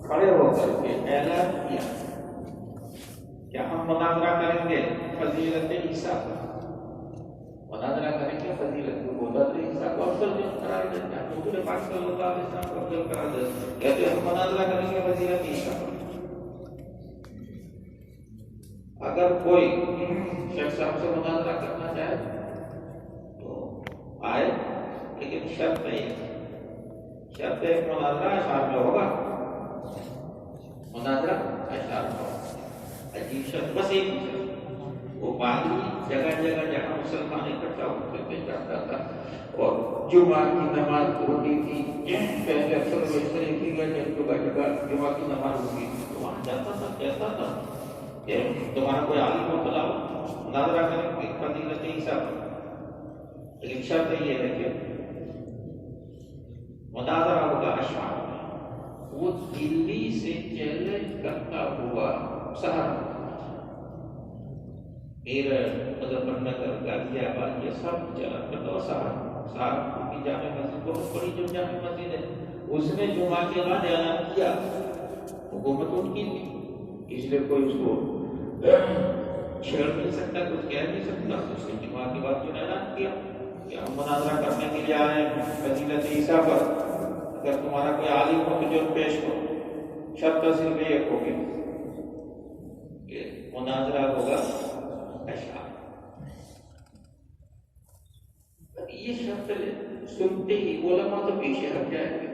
کھڑے ہو کر کے اعلان کیا کہ ہم مناظرہ کریں گے فضیلت عیسیٰ کا، مناظرہ کریں گے فضیلت عیسیٰ کو افضل قرار دیتے ہیں. حضور پاک صلی اللہ علیہ وسلم کو افضل قرار دیتے ہیں، کہتے ہیں ہم مناظرہ کریں گے فضیلت عیسیٰ کا. اگر کوئی شخص آپ سے مناظرہ کرنا چاہے تو آئے، لیکن شرط نہیں ہے، شرط ہے مناظرہ اشعار میں ہوگا، مناظرہ اشعار میں ہوگا. عجیب شرط، بس ایک ہی شرط. وہ پادری جگہ جگہ جہاں مسلمان اکٹھا ہو کر کے جاتا تھا اور جمعہ کی نماز ہوتی تھی، پہلے اکثر وہ اس طرح کی گئے جگہ جگہ جمعہ کی نماز ہوتی تھی تو وہاں جاتا تھا، کہتا تھا کہ تمہارا کوئی عالم ہو بلاؤ، مناظرہ کریں گے فضیلت عیسیٰ پر. لیکن شرط یہ ہے کہ مناظرہ ہوگا اشعار میں. وہ دلی سے چیلنج کرتا ہوا سہارا، میرٹھ، مظفر نگر، غازی آباد، یہ سب چلا کرتا ہوا سہارنپور کی جامع مسجد بہت بڑی جو جامع مسجد ہے، اس نے جمعہ کے بعد اعلان کیا. حکومت ان کی تھی، اس لیے کوئی اس کو چھیڑ نہیں سکتا، کچھ کہہ نہیں سکتا. اس نے جمعہ کے بعد جو اعلان کیا کہ ہم مناظرہ کرنے کے لیے آئے ہیں فضیلت عیسیٰ پر، اگر تمہارا کوئی عالم ہو تو جو پیش کرو. شرط صرف ایک ہوگی کہ مناظرہ ہوگا اشعار. یہ شرط سنتے ہی علماء تو پیچھے ہٹ جائیں گے.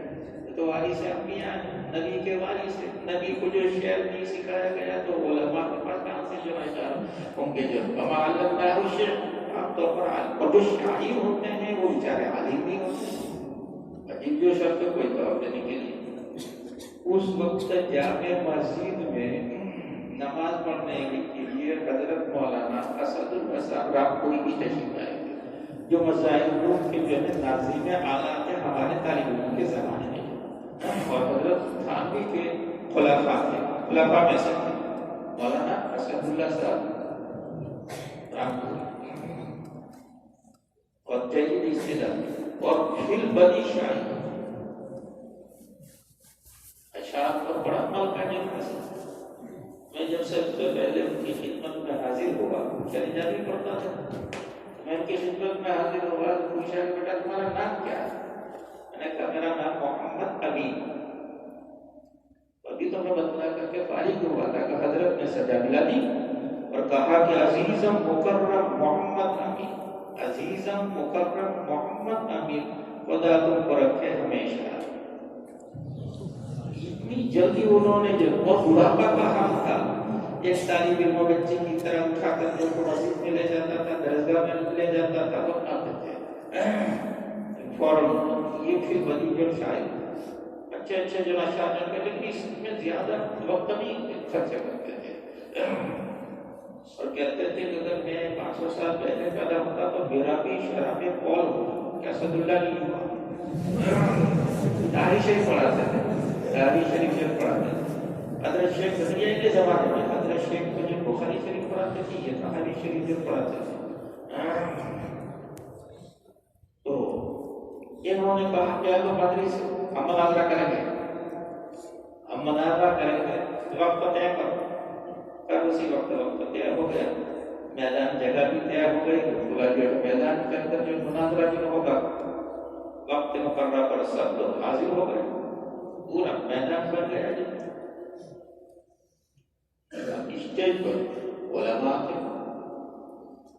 تو وارث انبیاء ہیں، نبی کے وارث ہیں، نبی کو جو شعر نہیں سکھایا گیا تو علماء کے پاس کہاں سے جو اشعار ہوں گے. جو وما علمناه الشعر، عام طور پر جو شاعر ہوتے ہیں وہ بیچارے عالم نہیں ہوتے. عجیب جو شرط کوئی جواب دینے کے لیے اس وقت جامع مسجد میں نماز پڑھنے کے لیے حضرت مولانا اسد النصر راپوری کی تشریف لائے گے، جو مسائل روم کے جو ہے ناظرین اعلیٰ تھے ہمارے طالب علم کے زمانے میں، اور حضرت تھانوی کے خلفاء میں سے تھے مولانا اسد اللہ صاحب راپوری، اور جید استدلال اور فل بنی شاعری اشعار پر بڑا عمل کرنے کا سب. میں جب سب سے پہلے ان کی خدمت میں حاضر ہوا، چلی جاتی پڑھتا تھا، میں ان کی خدمت میں حاضر ہوا تو پوچھا کہ بیٹا تمہارا نام کیا ہے؟ میں نے کہا میرا نام محمد امین. ابھی تو میں بتلا کر کے فارغ ہوا تھا کہ حضرت نے سجا ملا دی اور کہا کہ عزیزم مکرم محمد امین، عزیزم مکرم محمد امین، خدا تم کو رکھے ہمیشہ. اتنی جلدی انہوں نے جب اور بڑھاپا کا حال تھا، ایک طالب علم بچے کی طرح اٹھا کر جو مسجد میں لے جاتا تھا، درسگاہ میں لے جاتا تھا، وہ آتے تھے فوراً یہ پھر بنی جو شاعر اچھے جو اشعار کرتے، لیکن اس میں زیادہ وقت نہیں خرچ کرتے تھے اور کہتے تھے کہ اگر میں 500 سال پہلے پیدا ہوتا تو میرا بھی شرح میں قول ہوتا کہ اسد اللہ نہیں ہوا. داہی شریف پڑھاتے تھے، داہی شریف پڑھاتے تھے. حضرت شیخ زکریا کے زمانے میں حضرت شیخ مجھے بخاری شریف پڑھاتے تھے، یہ تحاوی شریف پڑھاتے تھے. تو انہوں نے کہا کہ اب پادری سے ہم مناظرہ کریں گے، ہم مناظرہ کریں گے، وقت طے کرو. کل اسی وقت طے ہو گیا، میدان جگہ بھی طے ہو گئی، پورا جو میدان کے اندر جو مناظرہ جو ہوگا وقت مقررہ پر سب لوگ حاضر ہو گئے، پورا میدان بن گیا. اسٹیج پر علماء تھے،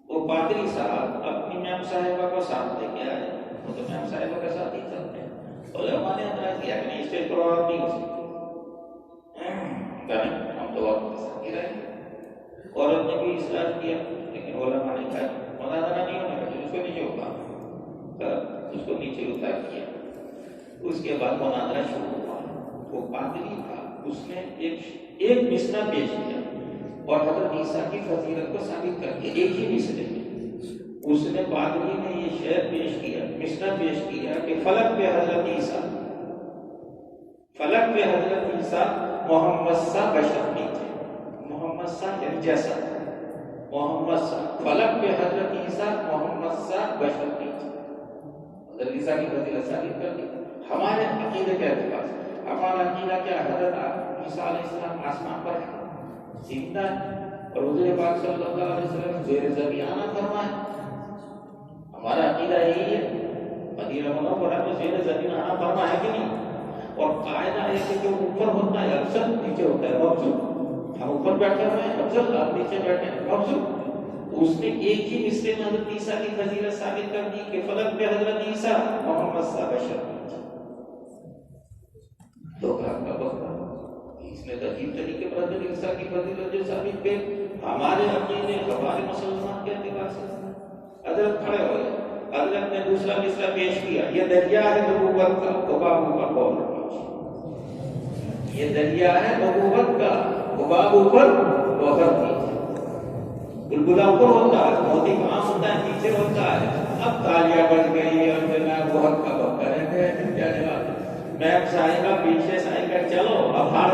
وہ پادری صاحب اپنی میم صاحبہ کو ساتھ لے کے آئے، وہ تو میم صاحبہ کے ساتھ ہی چلتے ہیں. علماء نے اعتراض کیا کہ نہیں اسٹیج پر عورت نہیں ہو سکتی، ہم تو عورت کے ساتھ ہی رہیں گے. عورت نے بھی اصرار کیا، لیکن علماء نے کہا مناظرہ نہیں ہونا چاہیے، اس کو نیچے اتار، اس کو نیچے اتار کیا. اس کے بعد مناظرہ شروع ہوا. وہ پادری تھا، اس نے ایک مصرع پیش کیا اور حضرت عیسیٰ کی فضیلت کو ثابت کر کے ایک ہی مصرع میں اس نے پادری نے یہ شعر پیش کیا، مصرع پیش کیا کہ فلک پہ حضرت عیسیٰ، فلک پہ حضرت عیسیٰ محمد سا بشر نہیں تھے، محمد سا یعنی جیسا، محمد سا فلک پہ حضرت عیسیٰ محمد سا بشر نہیں تھے. حضرت عیسیٰ کی فضیلت ثابت کر دی. ہمارے عقیدے کے اعتبار سے ہمارا عقیدہ کیا حضرت عیسیٰ علیہ السلام آسمان پر ہے، زندہ ہے، اور حضور پاک صلی اللہ علیہ وسلم زیر زمین آنا فرمائے. ہمارا عقیدہ یہی ہے. مدینہ منورہ میں زیر زمین آنا فرما ہے کہ نہیں؟ اور قاعدہ ہے کہ جو اوپر ہوتا ہے افضل، نیچے ہوتا ہے مفضول. ہم اوپر بیٹھے ہوئے ہیں افضل، آپ نیچے بیٹھے ہیں مفضول. اس نے ایک ہی مصرے میں حضرت عیسیٰ کی فضیلت ثابت کر دی کہ فلک پہ حضرت عیسیٰ محمد صاحب بشر. دھوکہ کا بکرا اس نے عجیب طریقے پر حضرت عیسیٰ کی فضیلت جو ثابت پہ ہمارے عقیدے ہمارے مسلمان کے اعتبار سے حضرت کھڑے ہوئے. حضرت نے دوسرا مصرع پیش کیا، یہ دریا ہے نبوت کا، حباب اوپر بول رہا. یہ دریا ہے نبوت کا، حباب اوپر بہر نیچے. بلبلا اوپر ہوتا ہے، موتی کہاں ہوتا ہے؟ نیچے ہوتا ہے. اب تالیاں بج گئی اور جناب بہت کا بکر ہے. میں سائے کا پیچھے سائے کا چلو، اب ہار